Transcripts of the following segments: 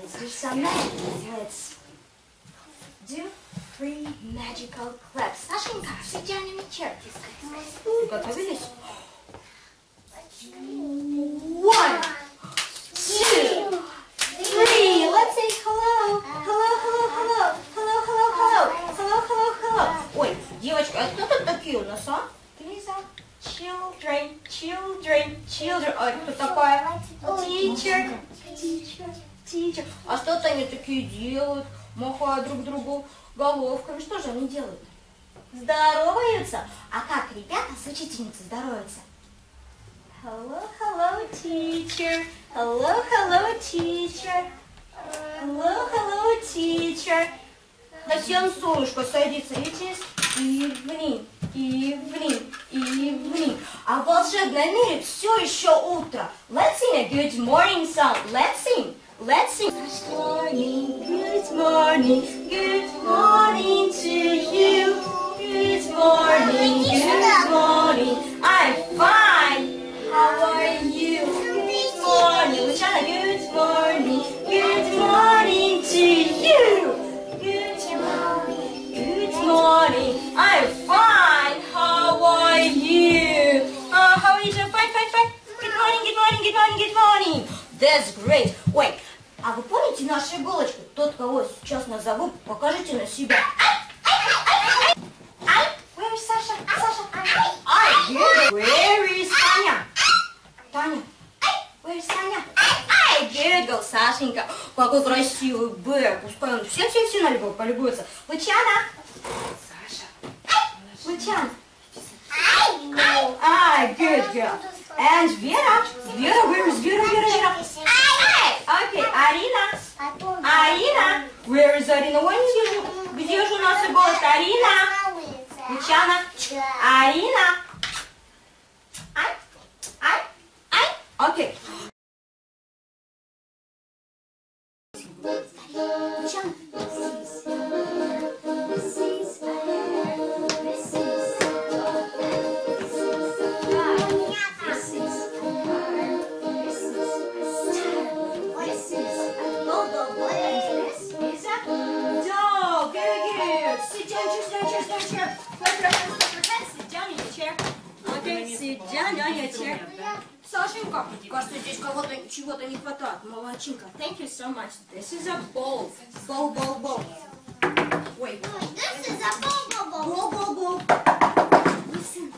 Let's do some magic. Let's do 3 magical claps. Сашенька, Светяне вечер. Готовились? 1, 2, 3. Let's say hello. Hello, hello, hello. Hello, hello, hello. Hello, hello, hello. Ой, девочки, а кто тут такие у нас, а? Лиза. Children, children, children. Ой, кто такая? Teacher, teacher, teacher. А что-то они такие делают, махают друг другу головками. Что же они делают? Здороваются. А как ребята с учительницей здороваются? Hello, hello, teacher. Hello, hello, teacher. Hello, hello, teacher. Совсем солнышко садится. It is evening, evening, evening. А в волшебном мире все еще утро. Let's sing a good morning song. Let's sing. Let's sing. Good morning, good morning, good morning to you. Good morning, good morning. I'm fine. How are you? Good morning. Luciana, good morning. Good morning to you. Good morning. Good morning. I'm fine. How are you? How are you? Fine, fine, fine. Good morning, good morning, good morning, good morning. That's great. Wait. А вы помните нашу иголочку? Тот, кого сейчас назову, покажите на себя. Where is Sasha? Sasha. Where is Таня? Таня. Where is Таня? Good girl, Сашенька. Какой красивый Б. Пускай он все на него полюбуется. Лучана. Саша. Лучан. Good girl. And Vera. Vera, where is Vera? Vera. Okay, Арина. Арина. Where is Арина? Ой, не вижу. Где же у нас иголочка? Арина. Лучана. Арина. Окей. Лучана. Сашенька, кажется, здесь кого-то чего-то не хватает. Молодчинка. Thank you so much. This is a bowl. Bowl. Wait. This is a bowl. Bowl. Listen.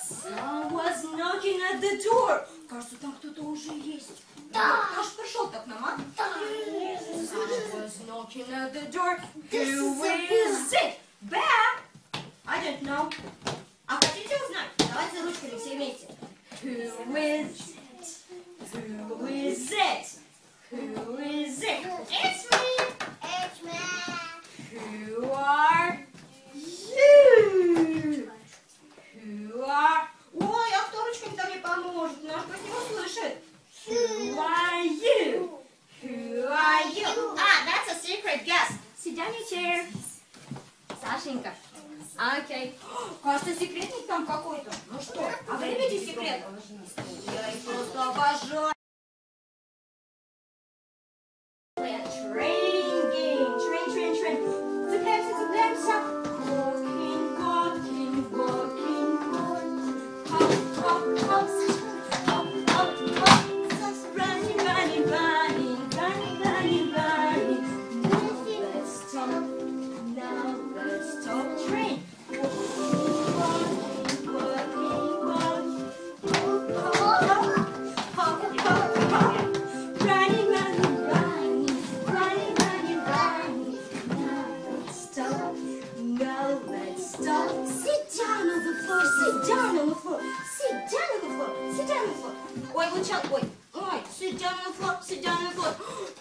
Someone's knocking at the door. Кажется, там кто-то уже есть. Да. Кто ж пришел так нам, а? Да. Someone's knocking at the door. Who is it? Bear? I don't know. А хотите узнать? Давайте ручками все вместе. Who is it? Who is it? Who is it? It's me. It's me. Who are you? Who are... Ой, а кто ручками-то мне поможет? Наш гость не услышит. Who are you? Who are you? That's a secret guess. Sit down in your chair. Сашенька. Окей. Кажется, секретник там какой-то. Ну что, а вы любите секрет? Я их просто обожаю. Train. Цепляемся. Hop. Running. Now let's stop. Train. Ой, Лучан, ой, sit down on the floor.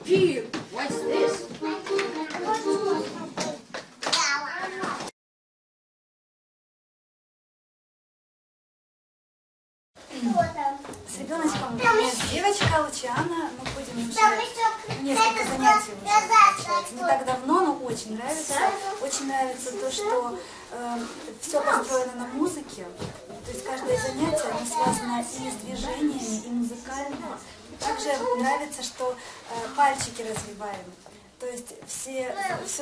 Pew, what's this? С ребеночком есть девочка Лучана. Мы будем уже несколько занятий уже. Не так давно, но очень нравится. Очень нравится то, что все построено на музыке. То есть каждое занятие оно связано и с движениями, и музыкально. Также нравится, что пальчики развиваем. То есть все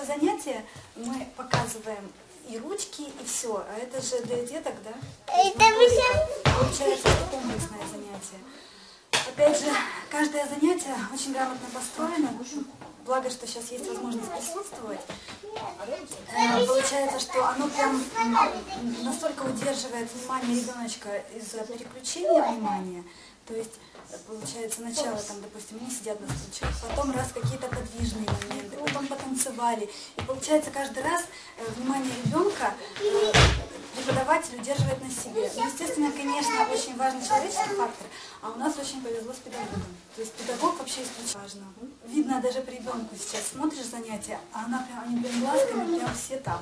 занятия мы показываем и ручки, и все. А это же для деток, да? Получается, это комплексное занятие. Опять же, каждое занятие очень грамотно построено. Благо, что сейчас есть возможность присутствовать. Получается, что оно прям настолько удерживает внимание ребеночка из-за переключения внимания. То есть, получается, начало, там, допустим, они сидят на стульчиках, потом раз какие-то подвижные моменты, потом потанцевали. И получается, каждый раз внимание ребенка преподаватель удерживает на себе. Ну, естественно, конечно, очень важный человеческий фактор, а у нас очень повезло с педагогом. То есть педагог вообще исключительно важно. Видно даже по ребенку сейчас, смотришь занятия, а они прям глазками, прям все там.